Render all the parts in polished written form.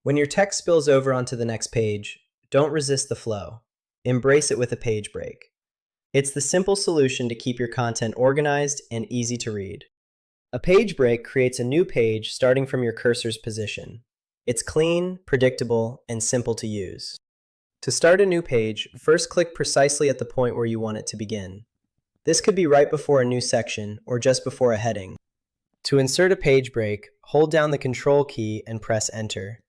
When your text spills over onto the next page, don't resist the flow. Embrace it with a page break. It's the simple solution to keep your content organized and easy to read. A page break creates a new page starting from your cursor's position. It's clean, predictable, and simple to use. To start a new page, first click precisely at the point where you want it to begin. This could be right before a new section or just before a heading. To insert a page break, hold down the Ctrl key and press Enter.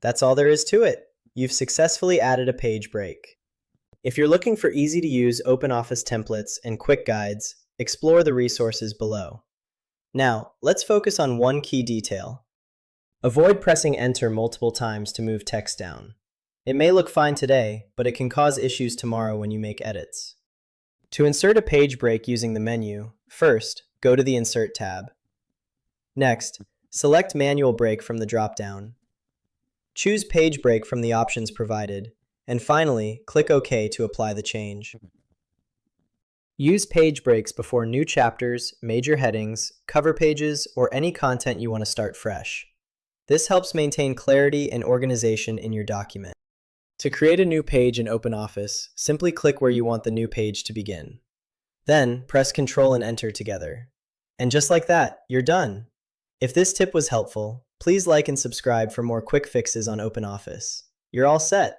That's all there is to it. You've successfully added a page break. If you're looking for easy-to-use OpenOffice templates and quick guides, explore the resources below. Now, let's focus on one key detail. Avoid pressing Enter multiple times to move text down. It may look fine today, but it can cause issues tomorrow when you make edits. To insert a page break using the menu, first, go to the Insert tab. Next, select Manual Break from the drop-down. Choose Page Break from the options provided, and finally, click OK to apply the change. Use page breaks before new chapters, major headings, cover pages, or any content you want to start fresh. This helps maintain clarity and organization in your document. To create a new page in OpenOffice, simply click where you want the new page to begin. Then, press Ctrl and Enter together. And just like that, you're done. If this tip was helpful, please like and subscribe for more quick fixes on OpenOffice. You're all set.